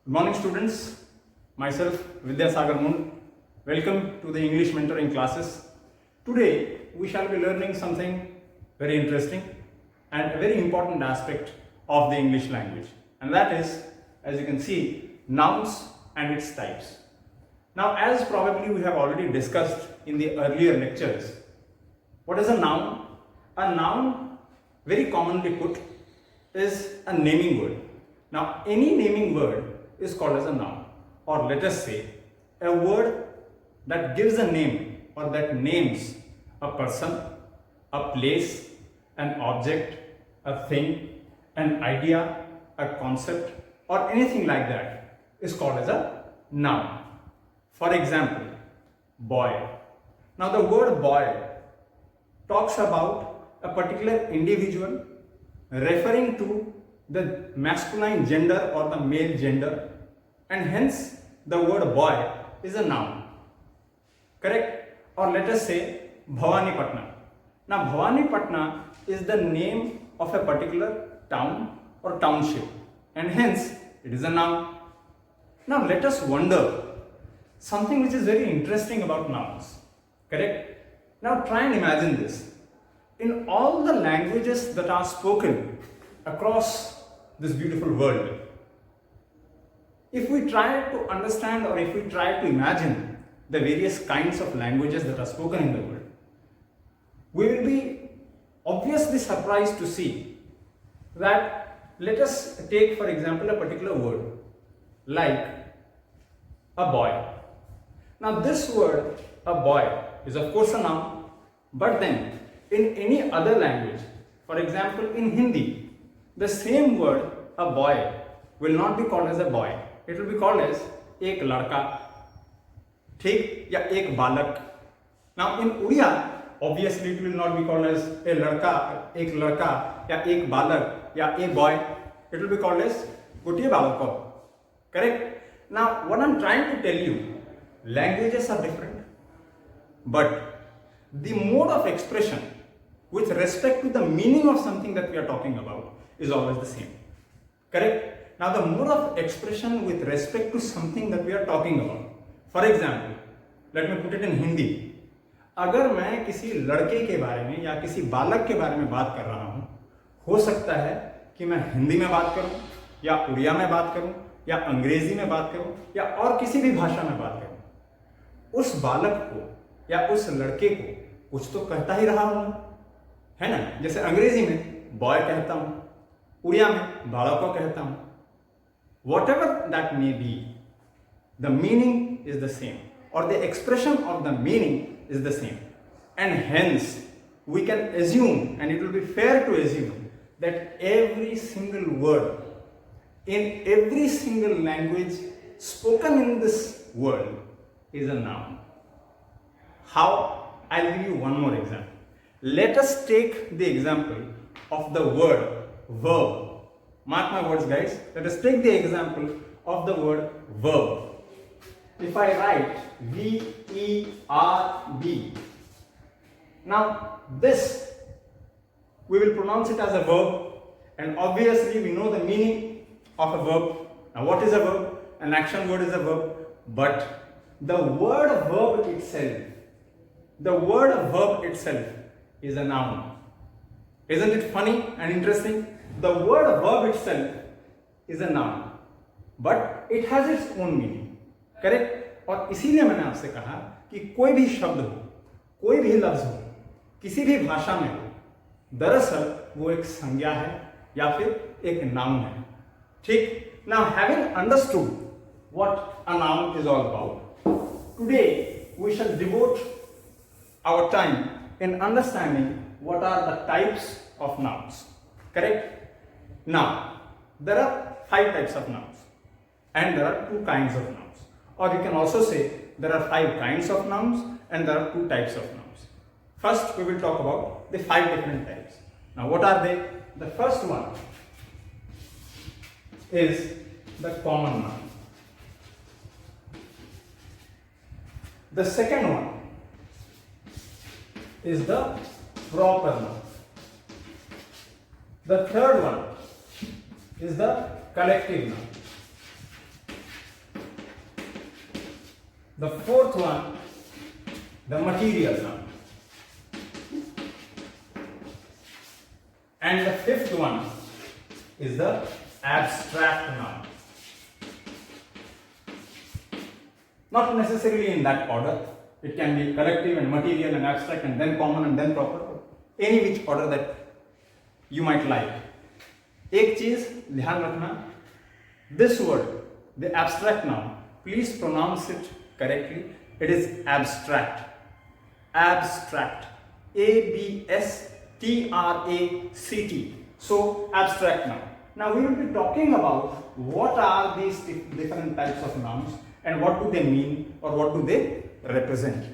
Good morning, students. Myself, Vidyasagar Mund. Welcome to the English mentoring classes. Today, we shall be learning something very interesting and a very important aspect of the English language. And that is, as you can see, nouns and its types. Now, as probably we have already discussed in the earlier lectures, what is a noun? A noun, very commonly put, is a naming word. Now, any naming word is called as a noun, or let us say a word that gives a name or that names a person, a place, an object, a thing, an idea, a concept, or anything like that is called as a noun. For example, boy. Now, the word boy talks about a particular individual referring to the masculine gender or the male gender, and hence the word boy is a noun. Correct? Or let us say Bhavani Patna. Now, Bhavani Patna is the name of a particular town or township, and hence it is a noun. Now, let us wonder something which is very interesting about nouns. Correct? Now, try and imagine this. In all the languages that are spoken across this beautiful world, if we try to understand or if we try to imagine the various kinds of languages that are spoken in the world, we will be obviously surprised to see that, let us take for example a particular word like a boy. Now, this word, a boy, is of course a noun, but then in any other language, for example in Hindi, the same word, a boy, will not be called as a boy. It will be called as ek ladka, ठीक, या एक बालक. Now in Odia, obviously it will not be called as a ladka, ek ladka, या एक बालक, या a boy. It will be called as gotiye balako. Correct? Now, what I'm trying to tell you, languages are different, but the mode of expression with respect to the meaning of something that we are talking about is always the same. Correct? Now, the mode of expression with respect to something that we are talking about, for example, let me put it in Hindi. अगर मैं किसी लड़के के बारे में या किसी बालक के बारे में बात कर रहा हूँ, हो सकता है कि मैं हिंदी में बात करूँ या उड़िया में बात करूँ या अंग्रेजी में बात करूँ या और किसी भी भाषा में बात करूँ, उस बालक को या उस लड़के को कुछ तो कहता ही रहा हूँ, है ना. जैसे अंग्रेजी में बॉय कहता हूँ, उड़िया में बालको कहता हूँ. Whatever that may be, the meaning is the same, or the expression of the meaning is the same, and hence we can assume, and it will be fair to assume, that every single word in every single language spoken in this world is a noun. How? I'll give you one more example. Let us take the example of the word verb. Mark my words, guys. Let us take the example of the word verb. If I write V-E-R-B, now this, we will pronounce it as a verb, and obviously we know the meaning of a verb. Now, what is a verb? An action word is a verb, but the word verb itself, is a noun. Isn't it funny and interesting? The word verb itself is a noun, but it has its own meaning. Correct? और इसीलिए मैंने आपसे कहा कि कोई भी शब्द हो, कोई भी लफ्ज हो, किसी भी भाषा में हो, दरअसल वो एक संज्ञा है या फिर एक नाउन है. ठीक? Now, having understood what a noun is all about, today we shall devote our time in understanding what are the types of nouns. Correct? Now, there are 5 types of nouns and there are 2 kinds of nouns. Or you can also say there are 5 kinds of nouns and there are 2 types of nouns. First, we will talk about the 5 different types. Now, what are they? The first one is the common noun. The second one is the proper noun. The third one is the collective noun. The fourth one, the material noun. And the fifth one is the abstract noun. Not necessarily in that order. It can be collective and material and abstract and then common and then proper. Any which order that you might like. एक चीज ध्यान रखना, this word, the abstract noun, please pronounce it correctly. It is abstract. Abstract. A-B-S-T-R-A-C-T. So, abstract noun. Now, we will be talking about what are these different types of nouns and what do they mean or what do they represent.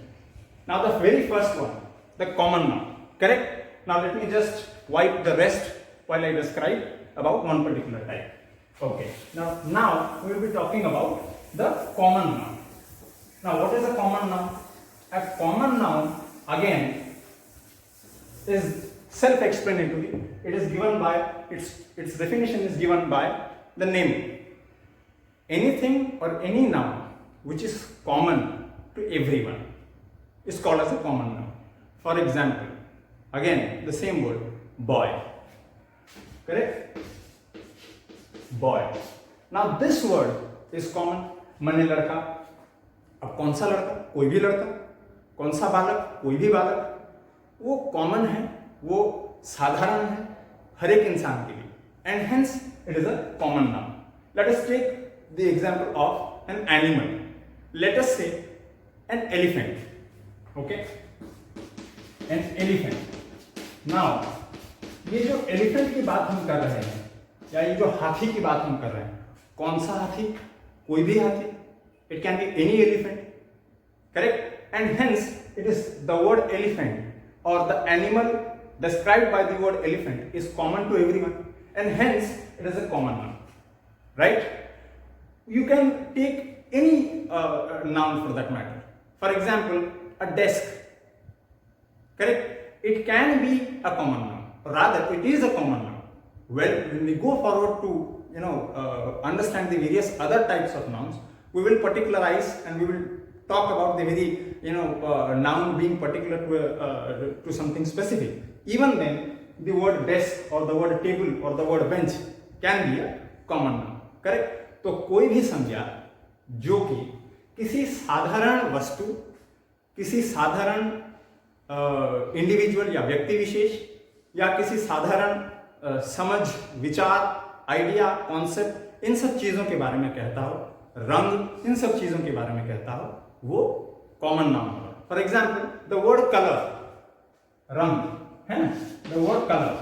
Now, the very first one, the common noun. Correct? Now, let me just wipe the rest while I describe about one particular type. Okay. Now we will be talking about the common noun. Now, what is a common noun? A common noun again is self-explanatory. It is given by its definition is given by the name. Anything or any noun which is common to everyone is called as a common noun. For example, again the same word, boy. Correct? Boy. Now this word is common. मैंने लड़का, अब कौन सा लड़का? कोई भी लड़का. कौन सा बालक? कोई भी बालक. वो कॉमन है, वो साधारण है हर एक इंसान के लिए, and hence it is a common noun. Let us take the example of an animal. Let us say an elephant. Okay? An elephant. Now, ये जो एलिफेंट की बात हम कर रहे हैं या ये जो हाथी की बात हम कर रहे हैं, कौन सा हाथी? कोई भी हाथी. It can be any elephant. Correct? And hence it is the word elephant और the animal described by the word elephant is common to everyone, and hence it is a common noun. Right? You can take any noun for that matter. For example, a desk. Correct? It can be a common noun. Rather, it is a common noun. Well, when we go forward to understand the various other types of nouns, we will particularize and we will talk about the very noun being particular to something specific. Even then, the word desk or the word table or the word bench can be a common noun. Correct? तो कोई भी संज्ञा जो कि किसी साधारण वस्तु, किसी साधारण इंडिविजुअल या व्यक्ति विशेष या किसी साधारण समझ, विचार, आइडिया, कॉन्सेप्ट, इन सब चीजों के बारे में कहता हो, रंग, इन सब चीजों के बारे में कहता हो, वो कॉमन नाउन होगा. For example, the word colour, रंग है ना, the word colour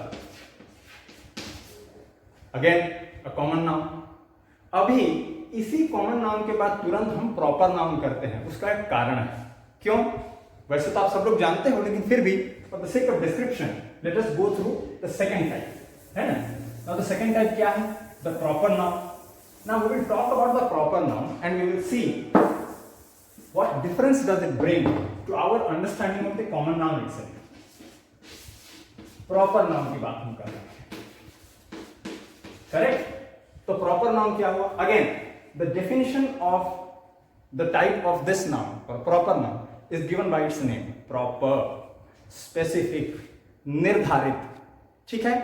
again a common noun. अभी इसी कॉमन नाउन के बाद तुरंत हम प्रॉपर नाउन करते हैं. उसका एक कारण है. क्यों? वैसे तो आप सब लोग जानते हो, लेकिन फिर भी for the sake of description let us go through the second type. है ना? नाउ द सेकंड टाइप क्या है? The proper noun. Now we will talk about the proper noun and we will see what difference does it bring to our understanding of the common noun itself. Proper noun की बात हम कर रहे हैं. Correct? तो proper noun क्या हुआ? Again the definition of the type of this noun और proper noun is given by its name. Proper, specific, निर्धारित. ठीक है?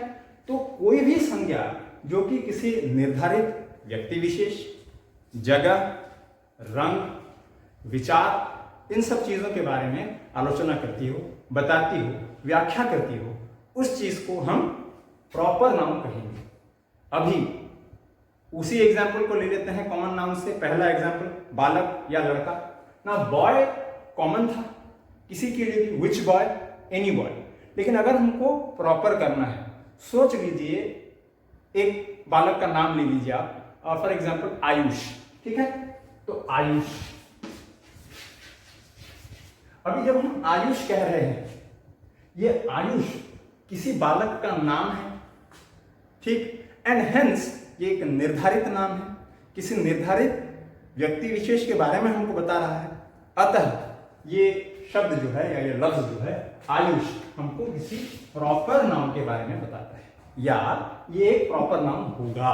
तो कोई भी संज्ञा जो कि किसी निर्धारित व्यक्ति विशेष, जगह, रंग, विचार, इन सब चीजों के बारे में आलोचना करती हो, बताती हो, व्याख्या करती हो, उस चीज को हम प्रॉपर नाउन कहेंगे. अभी उसी एग्जाम्पल को ले लेते हैं कॉमन नाउन से. पहला एग्जाम्पल, बालक या लड़का. ना बॉय कॉमन था किसी के लिए, विच बॉय, एनी बॉय. लेकिन अगर हमको प्रॉपर करना है, सोच लीजिए एक बालक का नाम ले लीजिए आप, फॉर एग्जाम्पल आयुष. ठीक है? तो आयुष. अभी जब हम आयुष कह रहे हैं, ये आयुष किसी बालक का नाम है. ठीक? एंड हेंस ये एक निर्धारित नाम है, किसी निर्धारित व्यक्ति विशेष के बारे में हमको बता रहा है. अतः ये शब्द जो है या ये लफ्ज जो है आयुष हमको किसी प्रॉपर नाउन के बारे में बताता है, या ये एक प्रॉपर नाउन होगा.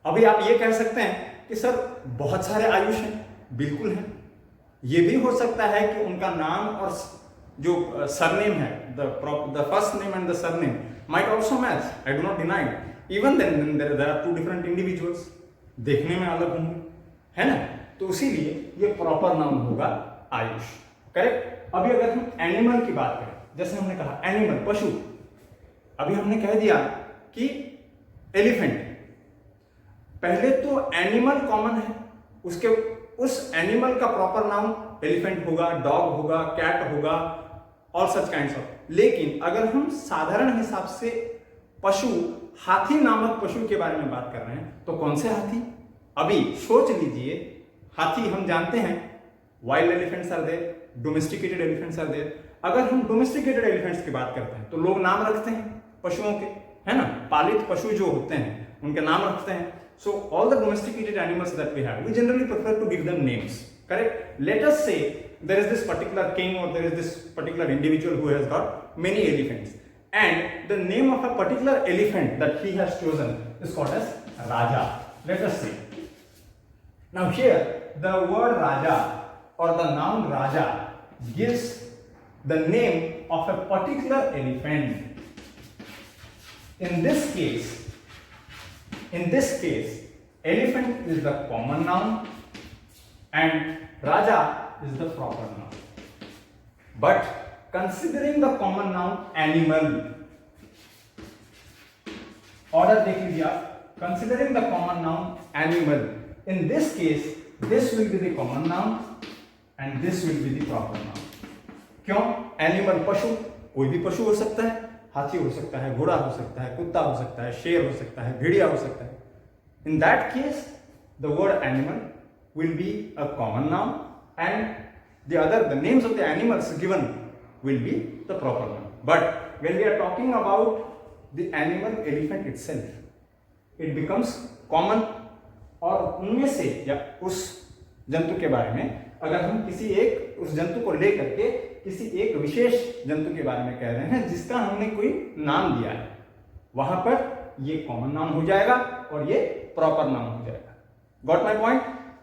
अभी आप ये कह सकते हैं कि सर बहुत सारे आयुष हैं. बिल्कुल हैं. ये भी हो सकता है कि उनका नाम और जो सरनेम है, the first name and the surname might also match, I do not deny, even then there are two different individuals, देखने में अलग होंगे, है ना। तो इसीलिए ये प्रॉपर नाउन होगा आयुष, करेक्ट। अभी अगर हम एनिमल की बात करें, जैसे हमने कहा एनिमल, पशु, अभी हमने कह दिया कि एलिफेंट, पहले तो एनिमल कॉमन है, उसके उस एनिमल का प्रॉपर नाउन एलिफेंट होगा, डॉग होगा, कैट होगा, और सच काइंड्स ऑफ। लेकिन अगर हम साधारण हिसाब से पशु, हाथी नामक पशु के बारे में बात कर रहे हैं, तो कौन से हाथी? अभी सोच लीजिए, हाथी हम जानते हैं wild elephants are there, domesticated elephants are there. अगर हम डोमेस्टिकेटेड एलिफेंट्स की बात करते हैं तो लोग नाम रखते हैं पशुओं के, है ना, पालित पशु जो होते हैं उनके नाम रखते हैं। So all the domesticated animals that we have, we generally prefer to give them names, correct? Let us say there is this particular king or there is this particular individual who has got many elephants, and the name of a particular elephant that he has chosen is called as Raja. Let us say. Now here the word Raja or the noun Raja gives the name of a particular elephant. In this case, elephant is the common noun and Raja is the proper noun. But considering the common noun animal, order देख लीजिए आप, considering the common noun animal, in this case this will be the common noun and this will be the proper noun. क्यों? Animal, पशु, कोई भी पशु हो सकता है, हाथी हो सकता है, घोड़ा हो सकता है, कुत्ता हो सकता है, शेर हो सकता है, भेड़िया हो सकता है. In that case, the word animal will be a common noun and the names of the animals given will be the proper noun. But when we are talking about the animal elephant itself, it becomes common. और उनमें से या उस जंतु के बारे में अगर हम किसी एक उस जंतु को लेकर के किसी एक विशेष जंतु के बारे में कह रहे हैं जिसका हमने कोई नाम दिया है, वहां पर ये कॉमन नाउन हो जाएगा और ये प्रॉपर नाउन हो जाएगा. Got my point?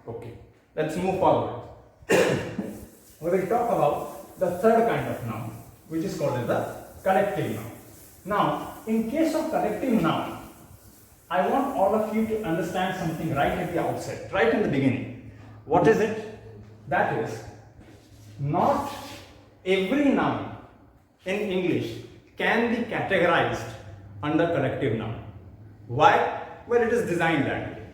Okay, let's move forward. We will talk about the third kind of noun, which is called as the collective noun. Now, in case of collective noun, I want all of you to understand something right at the outset, right in the beginning. What is it? That is, not every noun in English can be categorized under collective noun. Why? Well, it is designed that way.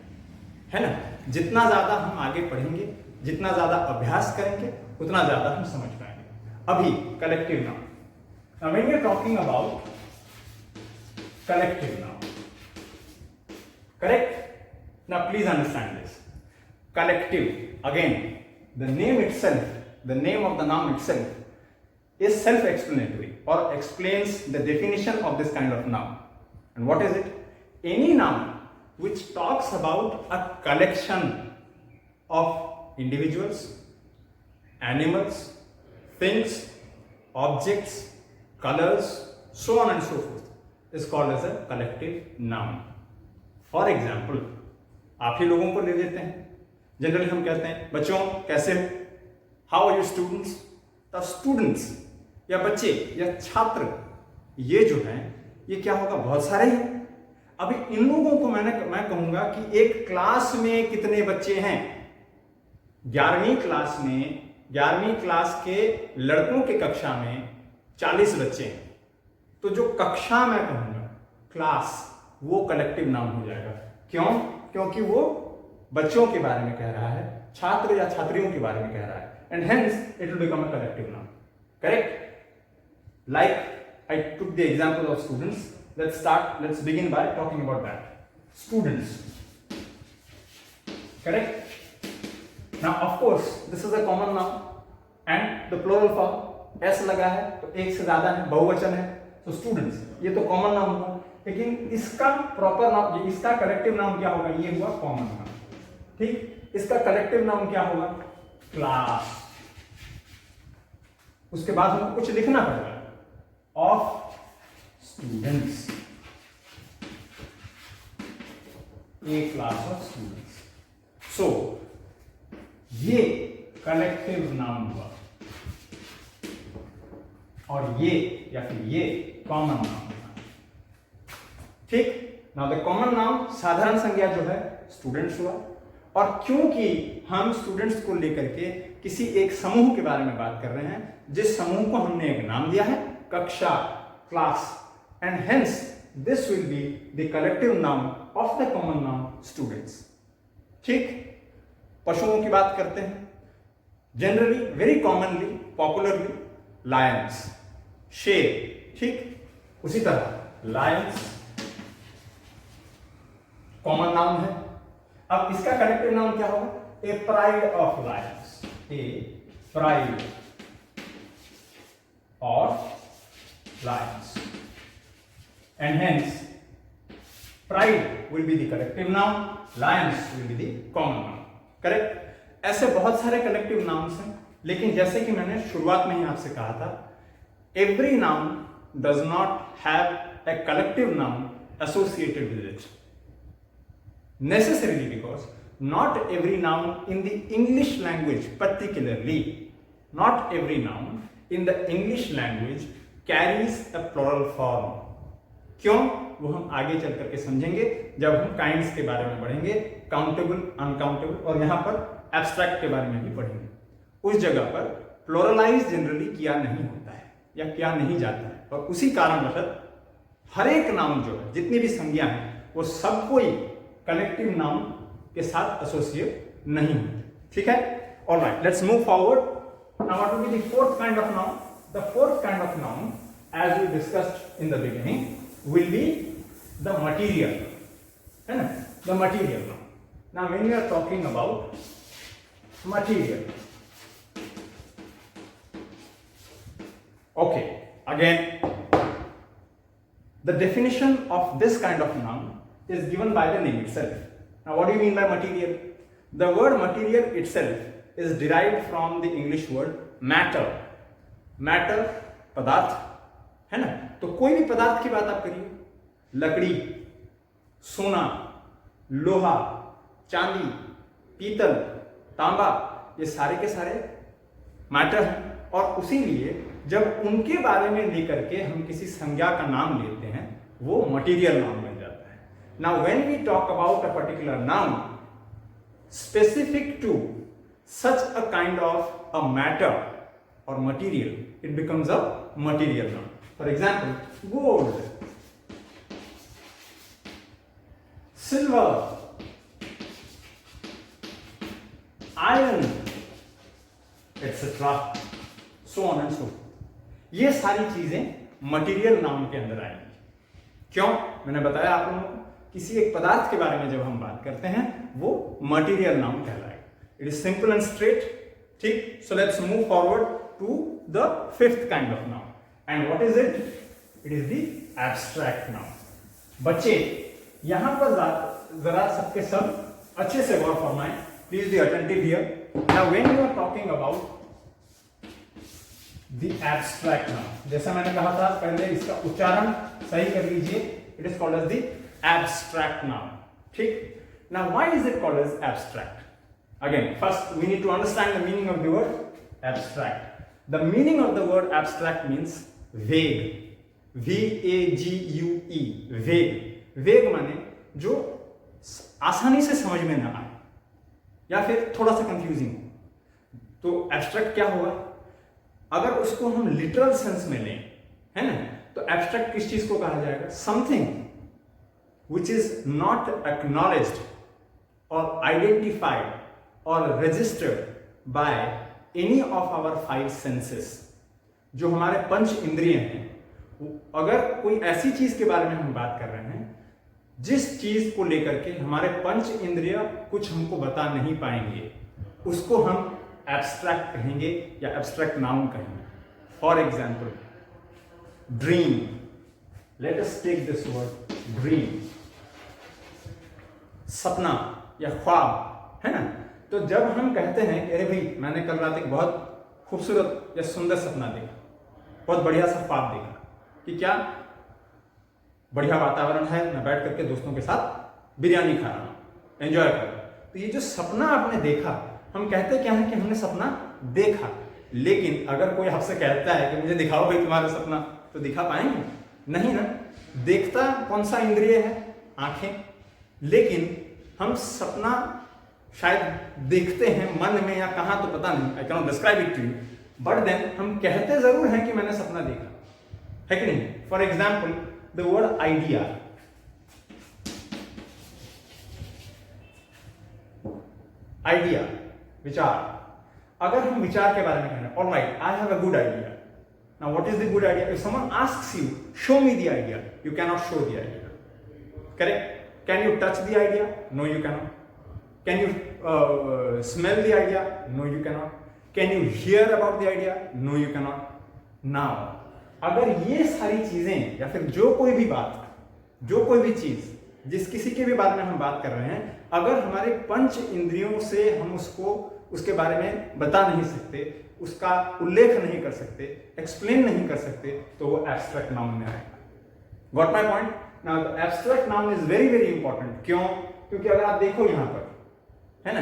है ना? जितना ज्यादा हम आगे पढ़ेंगे, जितना ज्यादा अभ्यास करेंगे, उतना ज्यादा हम समझ पाएंगे. अभी collective noun. Now, when we are talking about collective noun, correct? Now, please understand this. Collective, again, the name itself, the name of the noun itself is self-explanatory or explains the definition of this kind of noun. And what is it? Any noun which talks about a collection of individuals, animals, things, objects, colors, so on and so forth, is called as a collective noun. For example, आप ही लोगों को ले लेते हैं. Generally हम कहते हैं बच्चों कैसे हो, how are you students. The students या बच्चे या छात्र, ये जो हैं ये क्या होगा, बहुत सारे हैं. अभी इन लोगों को मैं कहूंगा कि एक क्लास में कितने बच्चे हैं. 11वीं क्लास के लड़कों के कक्षा में 40 बच्चे हैं. तो जो कक्षा मैं कहूंगा, क्लास, वो कलेक्टिव नाउन हो जाएगा. क्यों? क्योंकि वो बच्चों के बारे में कह रहा है, छात्र या छात्रियों के बारे में कह रहा है, and hence it will become a collective noun. Correct? Like I took the example of students. Let's begin by talking about that. Students. Correct? Now, of course, this is a common noun and the plural form s लगा है तो एक से ज्यादा है, बहुवचन है. So students, ये तो कॉमन नाउन हुआ. लेकिन इसका प्रॉपर नाउन, इसका कलेक्टिव नाउन क्या होगा? ये हुआ कॉमन नाउन. ठीक, इसका कलेक्टिव नाउन क्या होगा? क्लास. उसके बाद हमको कुछ लिखना पड़ेगा. Of students, a class of students. So ये कलेक्टिव नाउन हुआ, और ये या फिर ये कॉमन नाउन हुआ। ठीक, नाउ द कॉमन नाउन साधारण संज्ञा जो है स्टूडेंट्स हुआ, और क्योंकि हम स्टूडेंट्स को लेकर के किसी एक समूह के बारे में बात कर रहे हैं, जिस समूह को हमने एक नाम दिया है कक्षा, class, and hence this will be the collective noun of the common noun students. ठीक, पशुओं की बात करते हैं, generally very commonly popularly Lions, शेर। ठीक, उसी तरह लायंस कॉमन नाउन है। अब इसका कलेक्टिव नाउन क्या होगा? A pride of lions, a pride of lions, and hence pride will be the collective noun, lions will be the common noun. Correct. ऐसे बहुत सारे कलेक्टिव नाउन्स हैं, लेकिन जैसे कि मैंने शुरुआत में ही आपसे कहा था, every noun does not have a collective noun associated with it, necessarily because not every noun in the English language, particularly not every noun in the English language carries a plural form. क्यों? वो हम आगे चल करके समझेंगे जब हम kinds के बारे में पढ़ेंगे, काउंटेबल, अनकाउंटेबल, और यहाँ पर एब्स्ट्रैक्ट के बारे में भी पढ़ेंगे। उस जगह पर प्लोरलाइज जनरली किया नहीं होता है या किया नहीं जाता है, और उसी कारणवश हर एक नाउन जो है, जितनी भी संज्ञा है, वो सब कोई कलेक्टिव नाउन के साथ एसोसिएट नहीं होते। ठीक है, alright, let's move forward. Now what will be the fourth kind of noun? The fourth kind of noun, as we discussed in the beginning, will be the material, है ना, the material noun. Now when we are talking about material, okay, again the definition of this kind of noun is given by the name itself. Now what do you mean by material? The word material itself is derived from the English word matter. Matter पदार्थ है ना, तो कोई भी पदार्थ की बात आप करिए, लकड़ी, सोना, लोहा, चांदी, पीतल, तांबा, ये सारे के सारे मैटर हैं, और उसी लिए जब उनके बारे में लेकर के हम किसी संज्ञा का नाम लेते हैं, वो मटीरियल नाम बन जाता है। Now when we talk about a particular noun specific to such a kind of a matter or material, it becomes a material noun. For example, gold, silver, iron, etc. so on and so forth. ये सारी चीजें material noun के अंदर आएंगी। क्यों? मैंने बताया आप लोगों को, किसी एक पदार्थ के बारे में जब हम बात करते हैं, वो मटेरियल नाउन कहलाएगा। It is simple and straight. ठीक, so let's move forward to the fifth kind of noun, and what is it? It is the abstract noun. बच्चे यहां पर जरा सबके सब अच्छे से गौर फरमाएं, please be attentive here. Now when you are talking about The abstract noun, जैसा मैंने कहा था पहले, इसका उच्चारण सही कर लीजिए, it is called as the abstract noun. ठीक, now why is it called as abstract? Again, first we need to understand the meaning of the word abstract. The meaning of the word abstract means vague, V-A-G-U-E, vague. vague माने जो आसानी से समझ में ना आए या फिर थोड़ा सा कंफ्यूजिंग हो। तो abstract क्या होगा? अगर उसको हम लिटरल सेंस में लें, है ना, तो एब्स्ट्रैक्ट किस चीज को कहा जाएगा? Something which is not acknowledged और आइडेंटिफाइड और registered by any of our 5 senses. जो हमारे पंच इंद्रिय हैं, अगर कोई ऐसी चीज के बारे में हम बात कर रहे हैं जिस चीज को लेकर के हमारे पंच इंद्रिय कुछ हमको बता नहीं पाएंगे, उसको हम एब्स्ट्रैक्ट कहेंगे या एब्स्ट्रैक्ट नाउन कहेंगे। For example, dream, let us take this word dream, सपना या ख्वाब, है ना। तो जब हम कहते हैं कि अरे भाई मैंने कल रात एक बहुत खूबसूरत या सुंदर सपना देखा, बहुत बढ़िया सा ख्वाब देखा कि क्या बढ़िया वातावरण है, मैं बैठ करके दोस्तों के साथ बिरयानी खा रहा हूं, एंजॉय कर रहा हूं। तो ये जो सपना आपने देखा, हम कहते क्या है कि हमने सपना देखा, लेकिन अगर कोई आपसे कहता है कि मुझे दिखाओ भाई तुम्हारा सपना, तो दिखा पाएंगे? नहीं ना। देखता कौन सा इंद्रिय है? आंखें। लेकिन हम सपना शायद देखते हैं मन में या कहां, तो पता नहीं, I can not describe it to you, but then हम कहते जरूर हैं कि मैंने सपना देखा है कि नहीं। For example the word idea, idea, विचार। अगर हम विचार के बारे में कह रहे हैं, alright I have a good idea, now what is the good idea? If someone asks you show me the idea, you can not show the idea, correct? Can you touch the idea? No you can not. Can you smell the idea? No you can not. Can you hear about the idea? No you can not. Now अगर ये सारी चीजें या फिर जो कोई भी बात, जो कोई भी चीज, जिस किसी के भी बारे में हम बात कर रहे हैं, अगर हमारे पंच इंद्रियों से हम उसको उसके बारे में बता नहीं सकते, उसका उल्लेख नहीं कर सकते, एक्सप्लेन नहीं कर सकते, तो वो एब्स्ट्रैक्ट नाउन में आएगा। Got my point? Now the abstract noun is very very important. क्यों? क्योंकि अगर आप देखो यहां पर, है ना,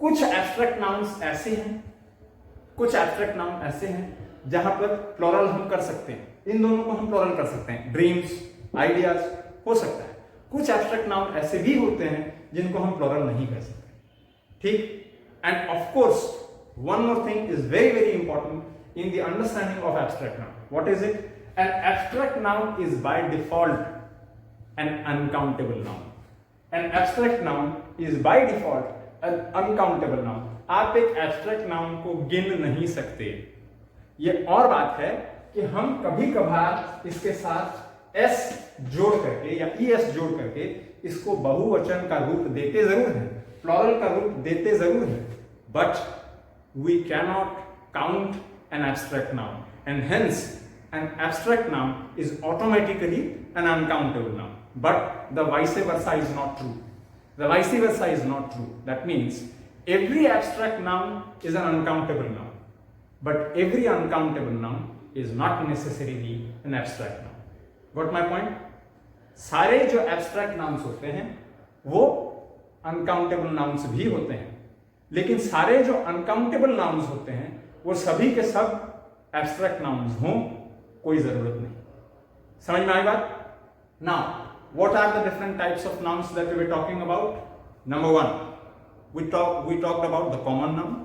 कुछ एब्स्ट्रैक्ट नाउन्स ऐसे हैं, कुछ एब्स्ट्रैक्ट नाउन ऐसे हैं जहां पर प्लूरल हम कर सकते हैं, इन दोनों को हम प्लूरल कर सकते हैं, ड्रीम्स, आइडियाज हो सकता है। कुछ एब्स्ट्रैक्ट नाउन ऐसे भी होते हैं जिनको हम प्लूरल नहीं कर सकते, ठीक? End of course one more thing is very very important in the understanding of abstract noun. What is it? N abstract noun is by default N uncountable noun. N abstract noun is by default N uncountable noun. आप एक abstract noun को गिन नहीं सकते. ये और बात है कि हम कभी कभार इसके साथ एस जोड़ करके या ई एस जोड़ करके इसको बहुवचन का रूप देते जरूर है, प्लूरल का रूप देते जरूर है, but we cannot count an abstract noun and hence an abstract noun is automatically an uncountable noun. But the vice versa is not true. The vice versa is not true. That means every abstract noun is an uncountable noun, but every uncountable noun is not necessarily an abstract noun. Got my point? सारे जो abstract nouns होते हैं वो uncountable nouns भी होते हैं, लेकिन सारे जो uncountable nouns होते हैं वो सभी के सब abstract nouns हों कोई जरूरत नहीं. समझ में आई बात? Now, what are the different types of nouns that we were talking about? Number one, we talked about the common noun.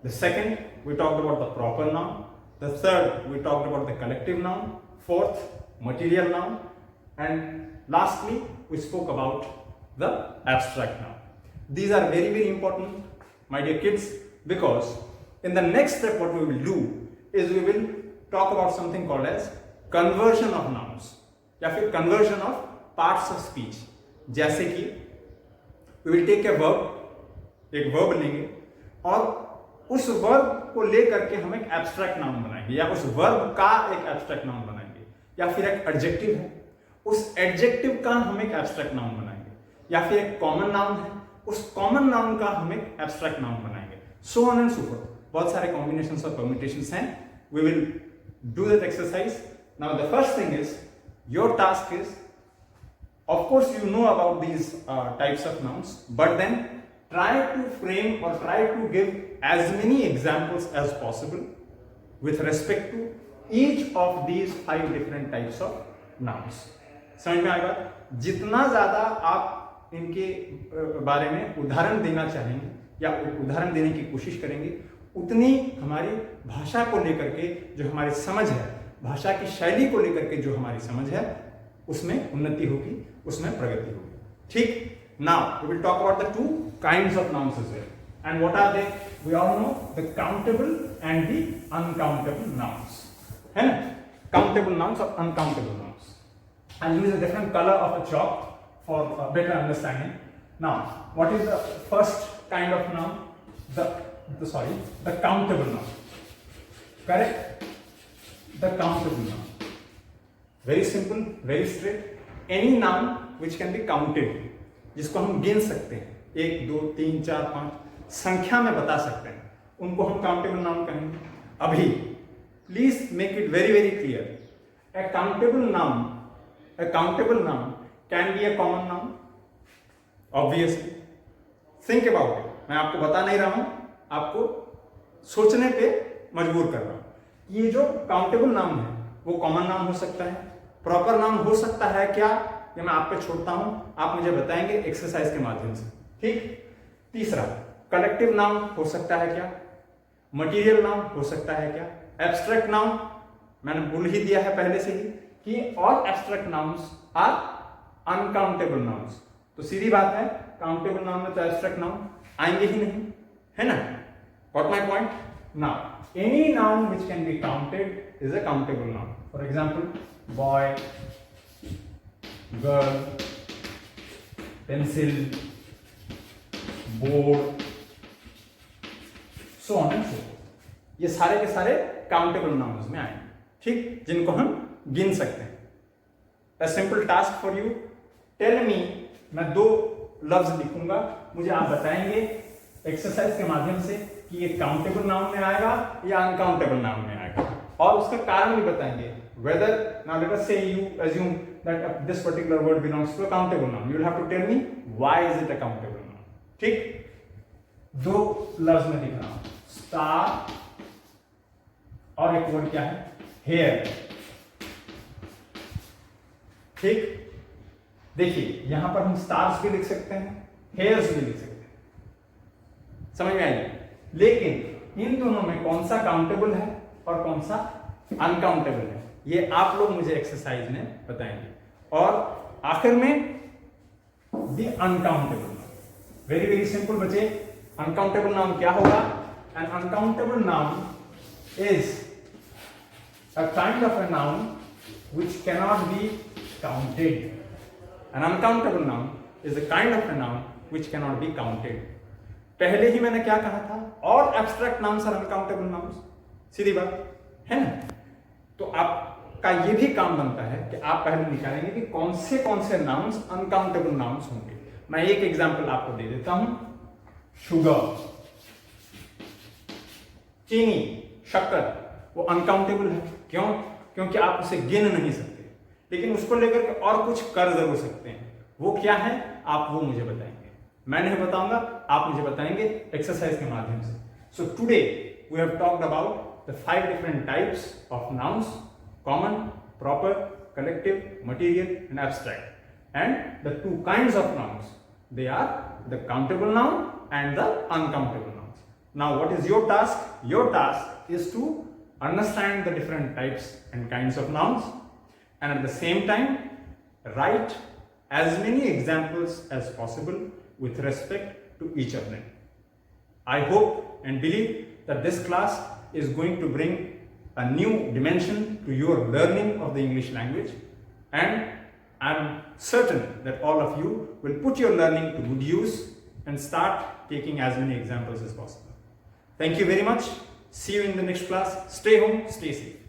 The second, we talked about the proper noun. The third, we talked about the collective noun. Fourth, material noun. And lastly, we spoke about the abstract noun. These are very, very important, my dear kids, because in the next step, what we will do is we will talk about something called as conversion of nouns या फिर conversion of parts of speech. जैसे कि we will take a verb, एक verb लेंगे और उस verb को लेकर के हम एक abstract noun बनाएंगे, या उस verb का एक abstract noun बनाएंगे, या फिर एक adjective है उस adjective का हम एक abstract noun बनाएंगे, या फिर एक common noun है उस common noun का हम एक abstract noun बनाएंगे, so on and so forth. बहुत सारे combinations और permutations हैं. We will do that exercise. Now the first thing is, your task is, of course you know about these types of nouns, but then try to frame or try to give as many examples as possible with respect to each of these 5 different types of nouns. समझ में आएगा? जितना ज्यादा आप इनके बारे में उदाहरण देना चाहेंगे या उदाहरण देने की कोशिश करेंगे, उतनी हमारी भाषा को लेकर के जो हमारी समझ है, भाषा की शैली को लेकर के जो हमारी समझ है, उसमें उन्नति होगी, उसमें प्रगति होगी. ठीक? Now we will talk about the 2 kinds of nouns as well. And what are they? We all know the countable and the uncountable nouns. है ना? काउंटेबल नाउन्स और uncountable nouns. I use a different colour of a chalk for better understanding. Now, what is the first kind of noun? The countable noun. Correct? The countable noun. Very simple, very straight. Any noun which can be counted, जिसको हम गिन सकते हैं, 1 2 3 4 5 संख्या में बता सकते हैं, उनको हम countable noun कहेंगे. अभी please make it very very clear. A countable noun can be a common noun. Obviously, think about it. मैं आपको बता नहीं रहा हूं, आपको सोचने पे मजबूर कर रहा हूं। ये जो काउंटेबल नाउन है वो कॉमन नाउन हो सकता है, प्रॉपर नाउन हो सकता है क्या, ये मैं आप पे छोड़ता हूं, आप मुझे बताएंगे एक्सरसाइज के माध्यम से। ठीक। तीसरा, कलेक्टिव नाउन हो सकता है क्या, मटीरियल नाउन हो सकता है क्या, एब्स्ट्रैक्ट नाउन मैंने बोल ही दिया है पहले से ही कि all abstract nouns are uncountable nouns. तो सीधी बात है, काउंटेबल नाउन में तो एब्स्ट्रैक्ट नाउन आएंगे ही नहीं, है ना। Got my point? Now, any noun which can be counted is a countable noun. For example, boy, girl, pencil, board, so on and so forth. ये सारे के सारे काउंटेबल नाउन्स में आएंगे, ठीक, जिनको हम गिन सकते हैं। A simple task for you. Tell me, मैं 2 लफ्ज लिखूंगा, मुझे आप बताएंगे एक्सरसाइज के माध्यम से कि ये काउंटेबल नाउन में आएगा या अनकाउंटेबल नाउन में आएगा, और उसका कारण भी बताएंगे। Whether, now let us say you assume that this particular word belongs to a countable noun, you will have to tell me why is it a countable noun. ठीक, 2 लफ्ज में लिख रहा हूं, स्टार और एक वर्ड क्या है, हेयर। ठीक, देखिए यहां पर हम स्टार्स भी लिख सकते हैं, हेयर्स भी लिख सकते हैं, समझ में आइए। लेकिन इन दोनों में कौन सा काउंटेबल है और कौन सा अनकाउंटेबल है, ये आप लोग मुझे एक्सरसाइज में बताएंगे। और आखिर में the uncountable noun, very very simple बच्चे। अनकाउंटेबल नाउन क्या होगा? N uncountable noun is a kind of a noun which cannot be counted. An uncountable noun is a kind of a noun which cannot be counted. पहले ही मैंने क्या कहा था, और abstract nouns और अनकाउंटेबल नाउन्स, सीधी बात है ना। तो आपका ये भी काम बनता है कि आप पहले निकालेंगे कि कौन से नाउन्स अनकाउंटेबल नाउन्स होंगे। मैं एक एग्जांपल आपको दे देता हूं, शुगर, चीनी, शक्कर, वो अनकाउंटेबल है। क्यों? क्योंकि आप उसे गिन नहीं सकते, लेकिन उसको लेकर के और कुछ कर जरूर सकते हैं। वो क्या है, आप वो मुझे बताएंगे, मैं नहीं बताऊंगा, आप मुझे बताएंगे एक्सरसाइज के माध्यम से। So today we have talked about the 5 different types of nouns, common, proper, collective, material and abstract, and the 2 kinds of nouns, they are the countable noun and the uncountable nouns. Now what is your task? Your task is to understand the different types and kinds of nouns, and at the same time write as many examples as possible with respect to each of them. I hope and believe that this class is going to bring a new dimension to your learning of the English language, and I'm certain that all of you will put your learning to good use and start taking as many examples as possible. Thank you very much. See you in the next class. Stay home, stay safe.